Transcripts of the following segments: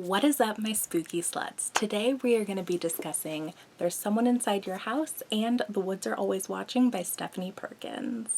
What is up, my spooky sluts? Today we are going to be discussing There's Someone Inside Your House and The Woods Are Always Watching by Stephanie Perkins.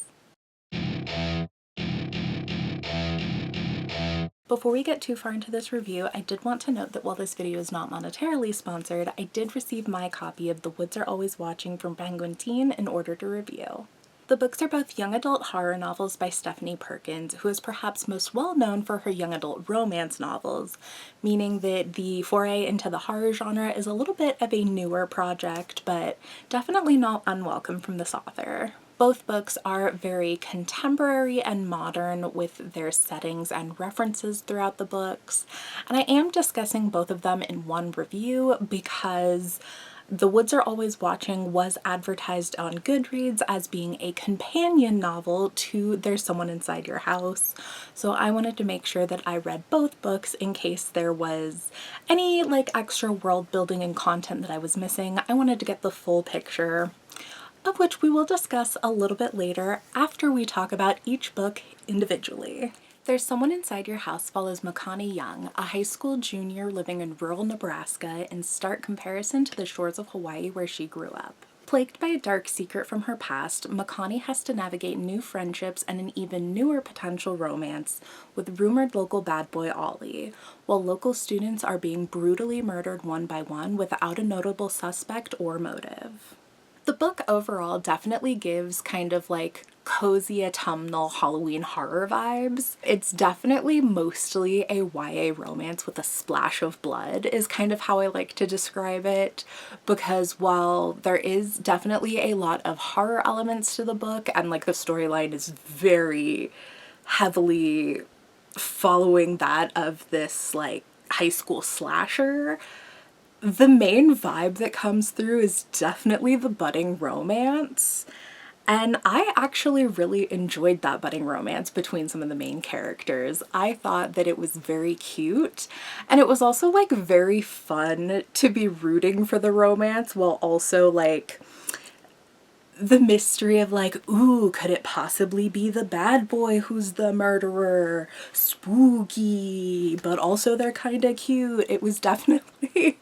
Before we get too far into this review, I did want to note that while this video is not monetarily sponsored, I did receive my copy of The Woods Are Always Watching from Penguin Teen in order to review. The books are both young adult horror novels by Stephanie Perkins, who is perhaps most well known for her young adult romance novels, meaning that the foray into the horror genre is a little bit of a newer project, but definitely not unwelcome from this author. Both books are very contemporary and modern with their settings and references throughout the books, and I am discussing both of them in one review because The Woods Are Always Watching was advertised on Goodreads as being a companion novel to There's Someone Inside Your House, so I wanted to make sure that I read both books in case there was any extra world building and content that I was missing. I wanted to get the full picture, of which we will discuss a little bit later after we talk about each book individually. There's Someone Inside Your House follows Makani Young, a high school junior living in rural Nebraska, in stark comparison to the shores of Hawaii where she grew up. Plagued by a dark secret from her past, Makani has to navigate new friendships and an even newer potential romance with rumored local bad boy Ollie, while local students are being brutally murdered one by one without a notable suspect or motive. The book overall definitely gives kind of cozy autumnal Halloween horror vibes. It's definitely mostly a YA romance with a splash of blood is kind of how I like to describe it, because while there is definitely a lot of horror elements to the book and the storyline is very heavily following that of this high school slasher, the main vibe that comes through is definitely the budding romance. And I actually really enjoyed that budding romance between some of the main characters. I thought that it was very cute, and it was also very fun to be rooting for the romance while also the mystery of ooh, could it possibly be the bad boy who's the murderer? Spooky, but also they're kind of cute. It was definitely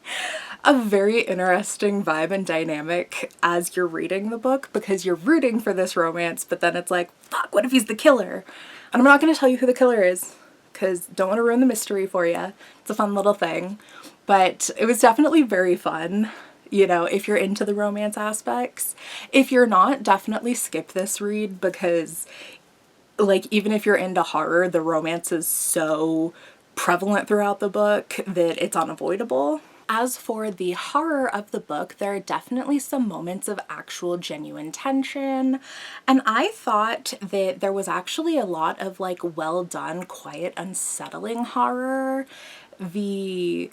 a very interesting vibe and dynamic as you're reading the book, because you're rooting for this romance, but then it's fuck, what if he's the killer? And I'm not going to tell you who the killer is, because don't want to ruin the mystery for you. It's a fun little thing, but it was definitely very fun. You know, if you're into the romance aspects. If you're not, definitely skip this read, because even if you're into horror, the romance is so prevalent throughout the book that it's unavoidable. As for the horror of the book, there are definitely some moments of actual genuine tension, and I thought that there was actually a lot of well done, quiet, unsettling horror. The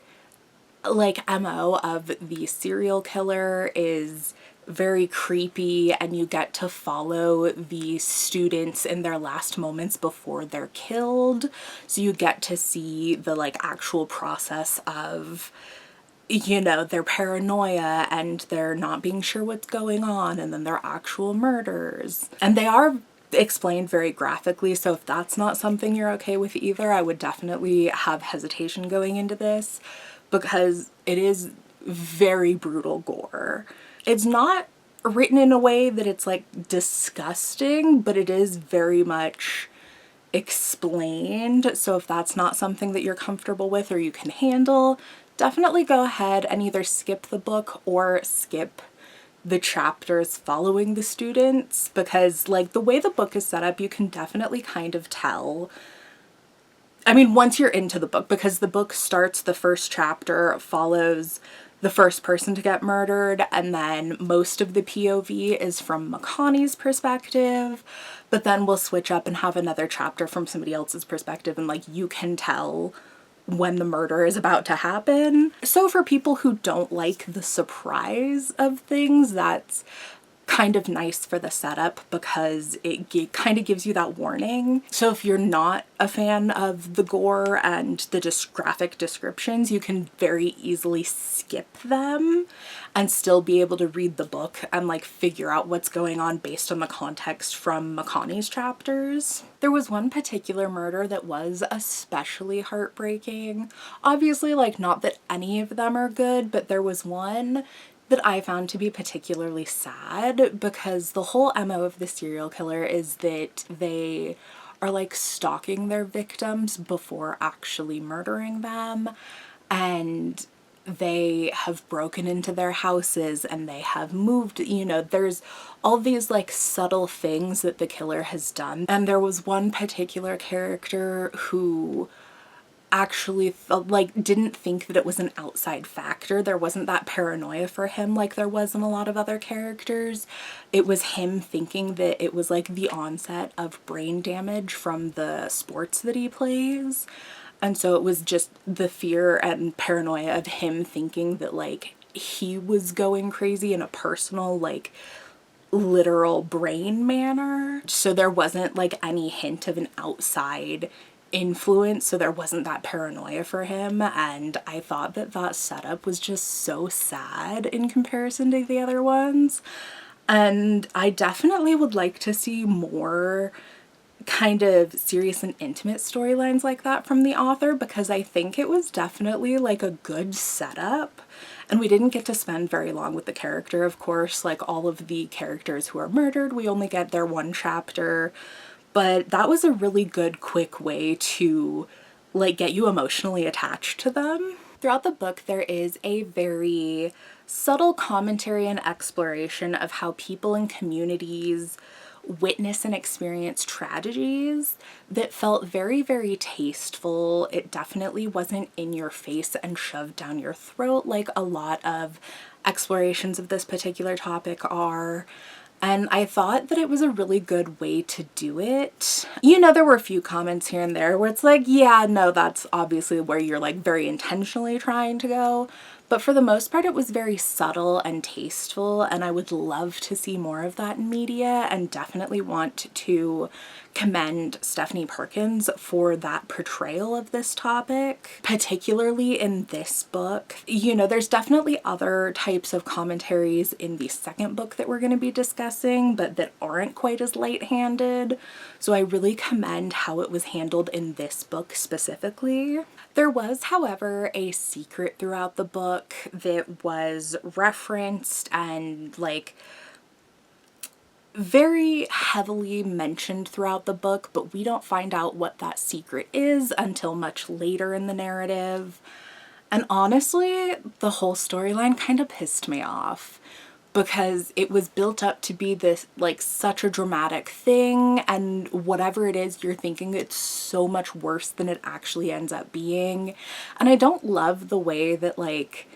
MO of the serial killer is very creepy, and you get to follow the students in their last moments before they're killed. So you get to see the actual process of, you know, their paranoia and their not being sure what's going on, and then their actual murders. And they are explained very graphically, so if that's not something you're okay with either, I would definitely have hesitation going into this, because it is very brutal gore. It's not written in a way that it's disgusting, but it is very much explained. So if that's not something that you're comfortable with or you can handle, definitely go ahead and either skip the book or skip the chapters following the students, because the way the book is set up, you can definitely kind of tell. I mean, once you're into the book, because the book starts, the first chapter follows the first person to get murdered, and then most of the POV is from Makani's perspective, but then we'll switch up and have another chapter from somebody else's perspective, and you can tell when the murder is about to happen. So for people who don't like the surprise of things, that's kind of nice for the setup because it kind of gives you that warning. So if you're not a fan of the gore and the graphic descriptions, you can very easily skip them and still be able to read the book and like figure out what's going on based on the context from Makani's chapters. There was one particular murder that was especially heartbreaking. Obviously, like, not that any of them are good, but there was one that I found to be particularly sad because the whole MO of the serial killer is that they are like stalking their victims before actually murdering them, and they have broken into their houses and they have moved, you know, there's all these like subtle things that the killer has done. And there was one particular character who actually didn't think that it was an outside factor. There wasn't that paranoia for him like there was in a lot of other characters. It was him thinking that it was like the onset of brain damage from the sports that he plays. And so it was just the fear and paranoia of him thinking that like he was going crazy in a personal, like, literal brain manner. So there wasn't like any hint of an outside influence, so there wasn't that paranoia for him. And I thought that that setup was just so sad in comparison to the other ones. And I definitely would like to see more kind of serious and intimate storylines like that from the author, because I think it was definitely like a good setup. And we didn't get to spend very long with the character, of course. Like, all of the characters who are murdered, we only get their one chapter, but that was a really good quick way to like get you emotionally attached to them. Throughout the book, there is a very subtle commentary and exploration of how people in communities witness and experience tragedies that felt very, very tasteful. It definitely wasn't in your face and shoved down your throat like a lot of explorations of this particular topic are. And I thought that it was a really good way to do it. You know, there were a few comments here and there where it's like, yeah, no, that's obviously where you're like very intentionally trying to go. But for the most part, it was very subtle and tasteful, and I would love to see more of that in media, and definitely want to commend Stephanie Perkins for that portrayal of this topic, particularly in this book. You know, there's definitely other types of commentaries in the second book that we're going to be discussing, but that aren't quite as light-handed. So I really commend how it was handled in this book specifically. There was, however, a secret throughout the book that was referenced and like very heavily mentioned throughout the book, but we don't find out what that secret is until much later in the narrative. And honestly, the whole storyline kind of pissed me off, because it was built up to be this like such a dramatic thing, and whatever it is, you're thinking it's so much worse than it actually ends up being. And I don't love the way that like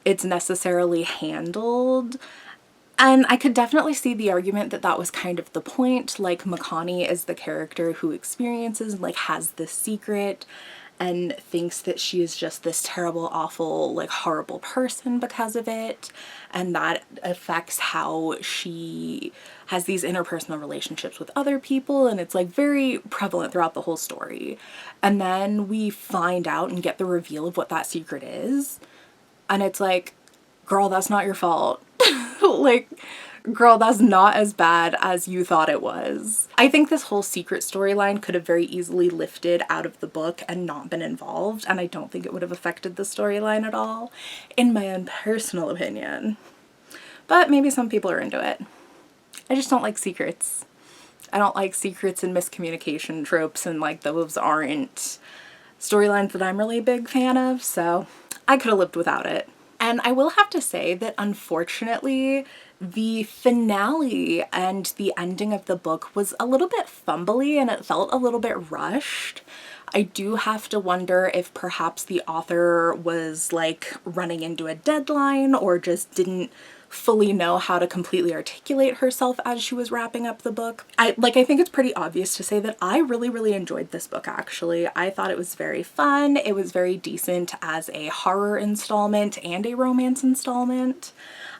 it's necessarily handled. And I could definitely see the argument that that was kind of the point. Like, Makani is the character who experiences and like has this secret and thinks that she is just this terrible, awful, like horrible person because of it. And that affects how she has these interpersonal relationships with other people. And it's like very prevalent throughout the whole story. And then we find out and get the reveal of what that secret is. And it's like, girl, that's not your fault. Like, girl, that's not as bad as you thought it was. I think this whole secret storyline could have very easily lifted out of the book and not been involved, and I don't think it would have affected the storyline at all, in my own personal opinion. But maybe some people are into it. I just don't like secrets. I don't like secrets and miscommunication tropes, and like those aren't storylines that I'm really a big fan of, so I could have lived without it. And I will have to say that unfortunately, the finale and the ending of the book was a little bit fumbly and it felt a little bit rushed. I do have to wonder if perhaps the author was like running into a deadline or just didn't fully know how to completely articulate herself as she was wrapping up the book. I think it's pretty obvious to say that I really enjoyed this book actually. I thought it was very fun. It was very decent as a horror installment and a romance installment.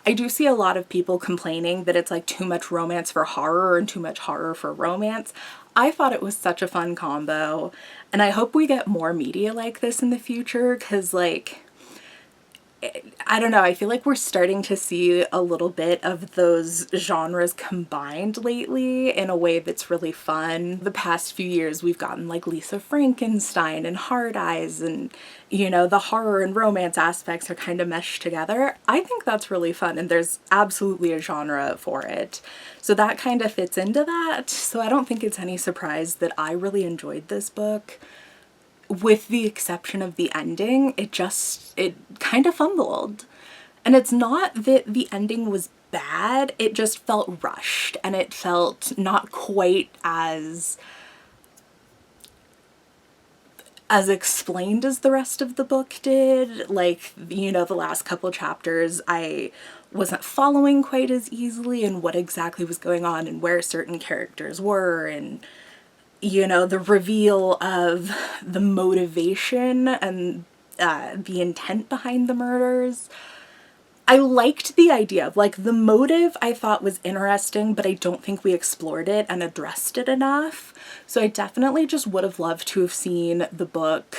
I do see a lot of people complaining that it's like too much romance for horror and too much horror for romance. I thought it was such a fun combo, and I hope we get more media like this in the future, because like, I don't know, I feel like we're starting to see a little bit of those genres combined lately in a way that's really fun. The past few years we've gotten like Lisa Frankenstein and Hard Eyes, and you know, the horror and romance aspects are kind of meshed together. I think that's really fun, and there's absolutely a genre for it. So that kind of fits into that. So I don't think it's any surprise that I really enjoyed this book. With the exception of the ending, it kind of fumbled. And it's not that the ending was bad, it just felt rushed, and it felt not quite as explained as the rest of the book did. Like, you know, the last couple chapters I wasn't following quite as easily in what exactly was going on and where certain characters were, and you know, the reveal of the motivation and the intent behind the murders. I liked the idea of like the motive. I thought was interesting, but I don't think we explored it and addressed it enough. So I definitely just would have loved to have seen the book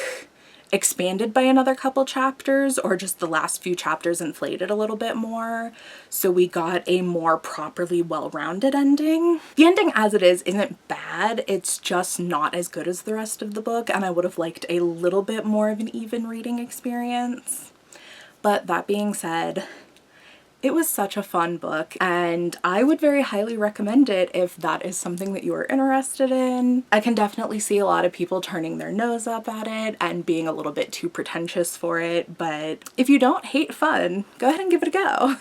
expanded by another couple chapters, or just the last few chapters inflated a little bit more, so we got a more properly well-rounded ending. The ending as it is isn't bad, it's just not as good as the rest of the book, and I would have liked a little bit more of an even reading experience. But that being said, it was such a fun book, and I would very highly recommend it if that is something that you are interested in. I can definitely see a lot of people turning their nose up at it and being a little bit too pretentious for it, but if you don't hate fun, go ahead and give it a go.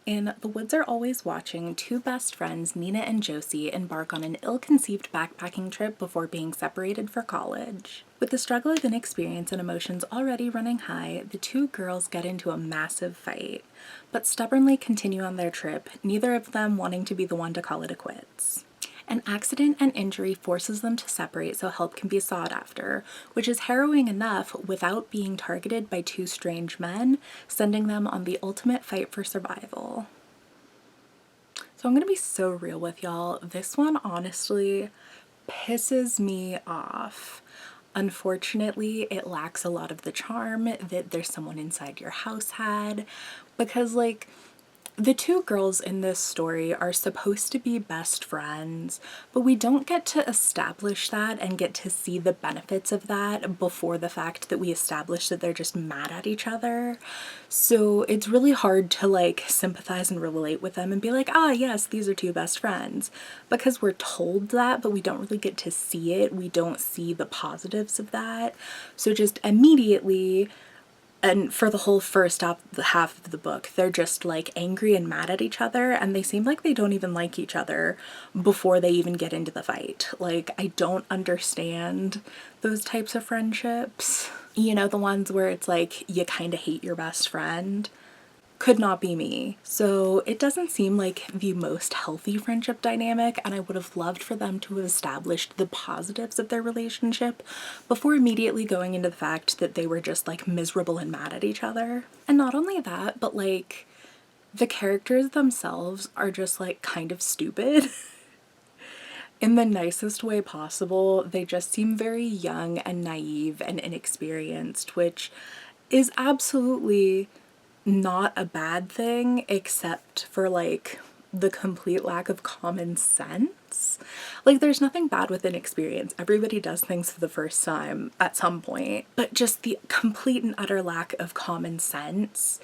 In The Woods Are Always Watching, two best friends, Nina and Josie, embark on an ill-conceived backpacking trip before being separated for college. With the struggle of inexperience and emotions already running high, the two girls get into a massive fight, but stubbornly continue on their trip, neither of them wanting to be the one to call it quits. An accident and injury forces them to separate so help can be sought after, which is harrowing enough without being targeted by two strange men, sending them on the ultimate fight for survival. So I'm gonna be so real with y'all. This one honestly pisses me off. Unfortunately, it lacks a lot of the charm that There's Someone Inside Your House had, because like, the two girls in this story are supposed to be best friends, but we don't get to establish that and get to see the benefits of that before the fact that we establish that they're just mad at each other. So it's really hard to like sympathize and relate with them and be like, ah, yes, these are two best friends, because we're told that, but we don't really get to see it. We don't see the positives of that. So just immediately, and for the whole first half of the book, they're just like angry and mad at each other, and they seem like they don't even like each other before they even get into the fight. Like, I don't understand those types of friendships. You know, the ones where it's like you kind of hate your best friend. Could not be me. So it doesn't seem like the most healthy friendship dynamic, and I would have loved for them to have established the positives of their relationship before immediately going into the fact that they were just like miserable and mad at each other. And not only that, but like the characters themselves are just like kind of stupid. In the nicest way possible. They just seem very young and naive and inexperienced, which is absolutely not a bad thing, except for like the complete lack of common sense. Like, there's nothing bad with inexperience. Everybody does things for the first time at some point, but just the complete and utter lack of common sense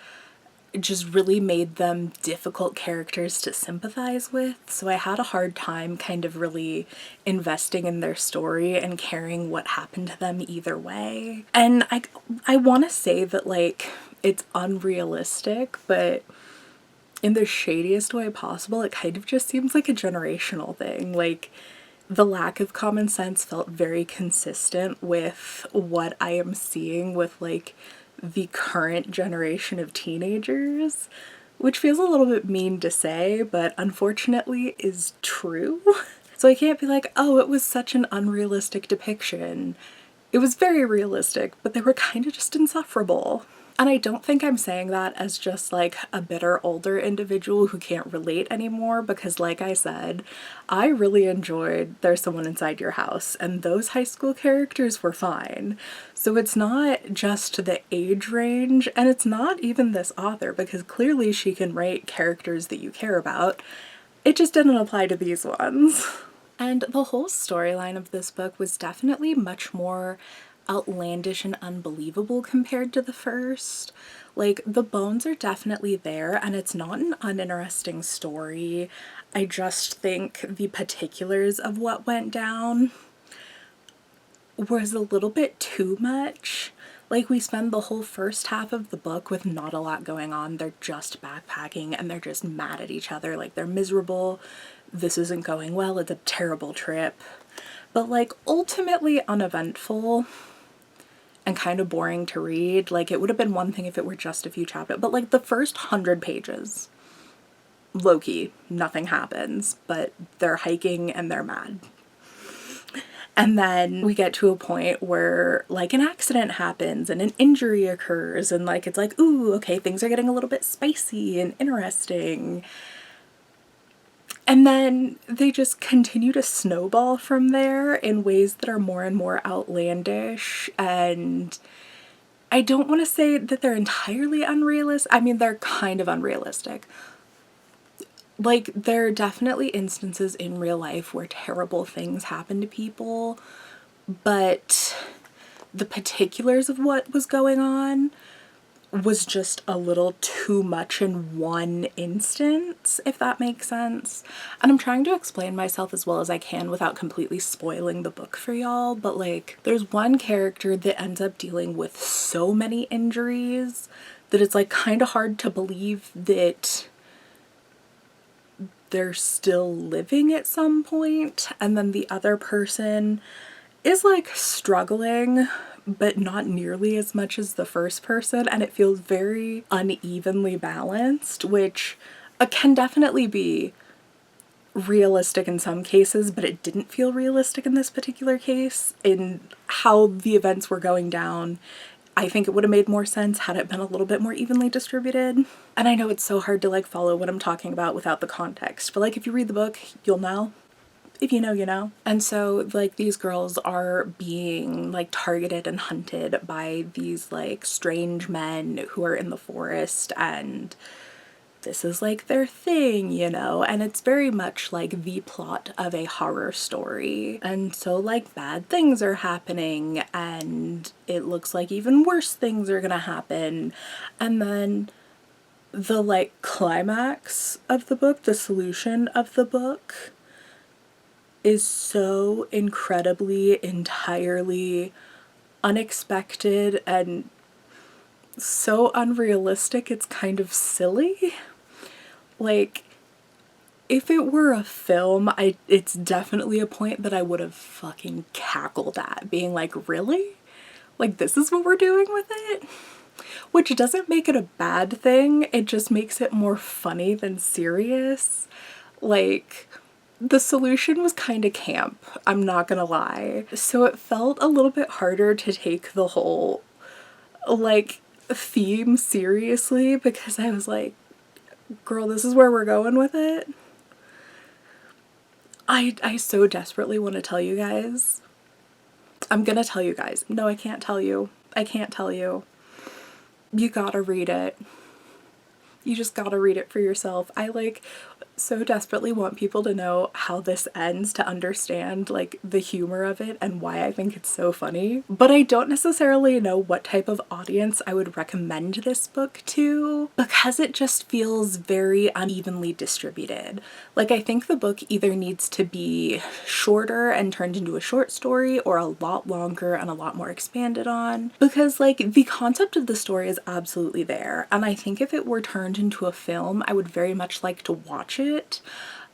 just really made them difficult characters to sympathize with. So I had a hard time kind of really investing in their story and caring what happened to them either way. And I want to say that like it's unrealistic, but in the shadiest way possible, it kind of just seems like a generational thing. Like, the lack of common sense felt very consistent with what I am seeing with like the current generation of teenagers. which feels a little bit mean to say, but unfortunately is true. So I can't be like, oh, it was such an unrealistic depiction. It was very realistic, but they were kind of just insufferable. And I don't think I'm saying that as just like a bitter older individual who can't relate anymore, because like I said, I really enjoyed There's Someone Inside Your House, and those high school characters were fine. So it's not just the age range, and it's not even this author, because clearly she can write characters that you care about. It just didn't apply to these ones. And the whole storyline of this book was definitely much more outlandish and unbelievable compared to the first. Like, the bones are definitely there, and it's not an uninteresting story. I just think the particulars of what went down was a little bit too much. Like, we spend the whole first half of the book with not a lot going on. They're just backpacking and they're just mad at each other. Like, they're miserable. This isn't going well. It's a terrible trip. But, like, ultimately uneventful and kind of boring to read. Like, it would have been one thing if it were just a few chapters. But, like, the first 100 pages, low-key, nothing happens. But they're hiking and they're mad. And then we get to a point where, like, an accident happens and an injury occurs, and, like, it's like, ooh, okay, things are getting a little bit spicy and interesting. And then they just continue to snowball from there in ways that are more and more outlandish, and I don't want to say that they're entirely unrealistic. I mean, they're kind of unrealistic. Like, there are definitely instances in real life where terrible things happen to people, but the particulars of what was going on was just a little too much in one instance, if that makes sense. And I'm trying to explain myself as well as I can without completely spoiling the book for y'all, but like, there's one character that ends up dealing with so many injuries that it's like kind of hard to believe that they're still living at some point, and then the other person is like struggling but not nearly as much as the first person, and it feels very unevenly balanced, which can definitely be realistic in some cases, but it didn't feel realistic in this particular case in how the events were going down. I think it would have made more sense had it been a little bit more evenly distributed. And I know it's so hard to like follow what I'm talking about without the context, but like if you read the book, you'll know. If you know, you know. And so like these girls are being like targeted and hunted by these like strange men who are in the forest, and this is like their thing, you know, and it's very much like the plot of a horror story. And so like bad things are happening, and it looks like even worse things are gonna happen. And then the like climax of the book, the solution of the book, is so incredibly, entirely unexpected and so unrealistic, it's kind of silly. Like, if it were a film, it's definitely a point that I would have fucking cackled at, being like, really? Like, this is what we're doing with it? Which doesn't make it a bad thing, it just makes it more funny than serious. Like, the solution was kind of camp, I'm not gonna lie. So it felt a little bit harder to take the whole, like, theme seriously, because I was like, girl, this is where we're going with it. I so desperately want to tell you guys. I'm gonna tell you guys. No, I can't tell you. I can't tell you. You gotta read it. You just gotta read it for yourself. I like so desperately want people to know how this ends, to understand like the humor of it and why I think it's so funny. But I don't necessarily know what type of audience I would recommend this book to, because it just feels very unevenly distributed. Like, I think the book either needs to be shorter and turned into a short story, or a lot longer and a lot more expanded on, because like the concept of the story is absolutely there, and I think if it were turned into a film, I would very much like to watch it.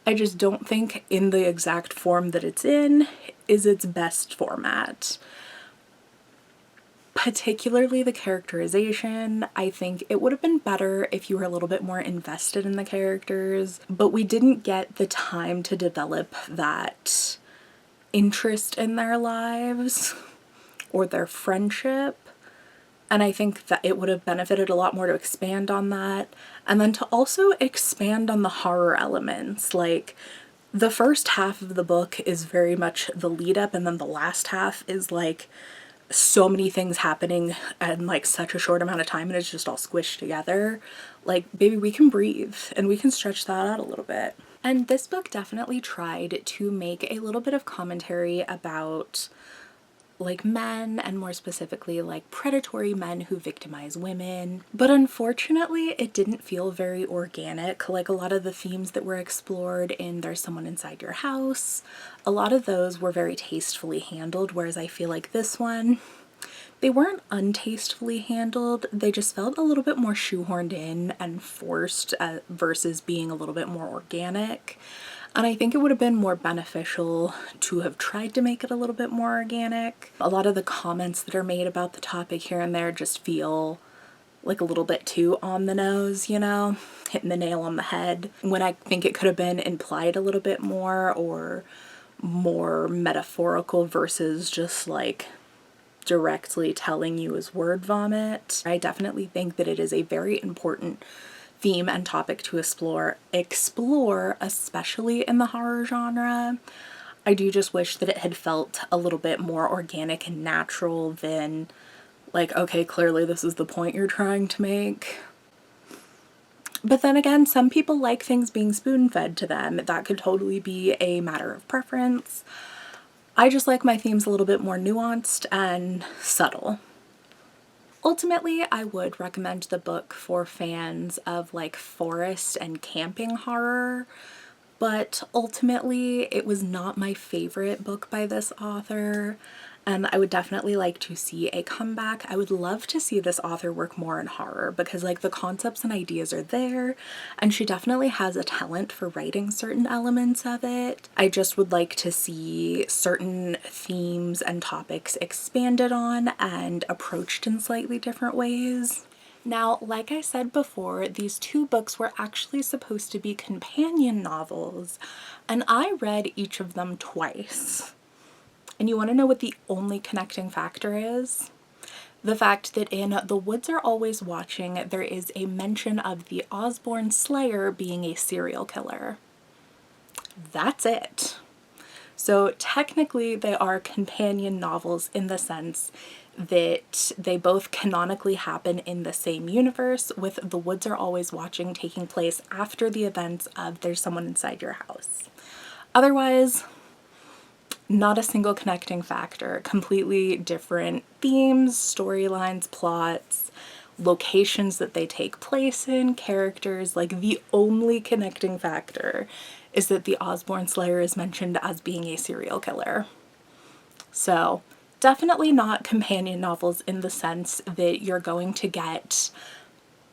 I just don't think in the exact form that it's in is its best format. particularly the characterization. I think it would have been better if you were a little bit more invested in the characters, but we didn't get the time to develop that interest in their lives or their friendship. And I think that it would have benefited a lot more to expand on that, and then to also expand on the horror elements. Like, the first half of the book is very much the lead up, and then the last half is like so many things happening in like such a short amount of time, and it's just all squished together. Like, baby, we can breathe and we can stretch that out a little bit. And this book definitely tried to make a little bit of commentary about like men, and more specifically like predatory men who victimize women. But unfortunately, it didn't feel very organic. Like, a lot of the themes that were explored in There's Someone Inside Your House, a lot of those were very tastefully handled, whereas I feel like this one, they weren't untastefully handled, they just felt a little bit more shoehorned in and forced versus being a little bit more organic. And I think it would have been more beneficial to have tried to make it a little bit more organic. A lot of the comments that are made about the topic here and there just feel like a little bit too on the nose, you know, hitting the nail on the head, when I think it could have been implied a little bit more, or more metaphorical versus just like directly telling you as word vomit. I definitely think that it is a very important theme and topic to explore, especially in the horror genre. I do just wish that it had felt a little bit more organic and natural than like, okay, clearly this is the point you're trying to make. But then again, some people like things being spoon-fed to them. That could totally be a matter of preference. I just like my themes a little bit more nuanced and subtle. Ultimately, I would recommend the book for fans of like forest and camping horror, but ultimately it was not my favorite book by this author, and I would definitely like to see a comeback. I would love to see this author work more in horror, because like the concepts and ideas are there, and she definitely has a talent for writing certain elements of it. I just would like to see certain themes and topics expanded on and approached in slightly different ways. Now, like I said before, these two books were actually supposed to be companion novels, and I read each of them twice. And you want to know what the only connecting factor is? The fact that in The Woods Are Always Watching, there is a mention of the Osborne Slayer being a serial killer. That's it. So technically they are companion novels in the sense that they both canonically happen in the same universe, with The Woods Are Always Watching taking place after the events of There's Someone Inside Your House. Otherwise, not a single connecting factor. Completely different themes, storylines, plots, locations that they take place in, characters. Like, the only connecting factor is that the Osborne Slayer is mentioned as being a serial killer. So definitely not companion novels in the sense that you're going to get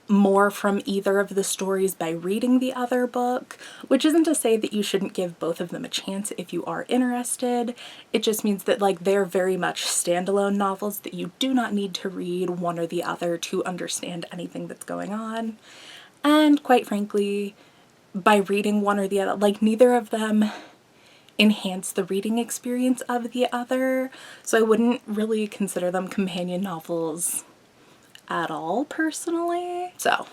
more from either of the stories by reading the other book, which isn't to say that you shouldn't give both of them a chance if you are interested. It just means that like they're very much standalone novels that you do not need to read one or the other to understand anything that's going on. And quite frankly, by reading one or the other, like neither of them enhance the reading experience of the other, so I wouldn't really consider them companion novels at all personally. So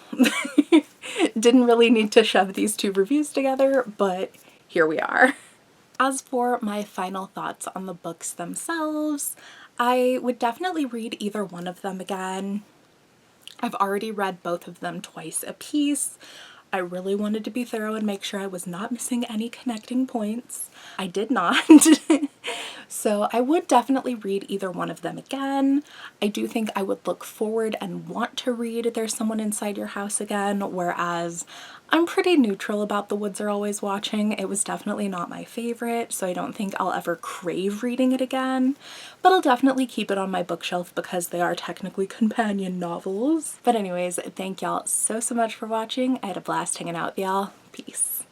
didn't really need to shove these two reviews together, but here we are. As for my final thoughts on the books themselves, I would definitely read either one of them again. I've already read both of them twice a piece. I really wanted to be thorough and make sure I was not missing any connecting points. I did not. So I would definitely read either one of them again. I do think I would look forward and want to read There's Someone Inside Your House again, whereas I'm pretty neutral about The Woods Are Always Watching. It was definitely not my favorite, so I don't think I'll ever crave reading it again, but I'll definitely keep it on my bookshelf because they are technically companion novels. But anyways, thank y'all so much for watching. I had a blast hanging out with y'all. Peace.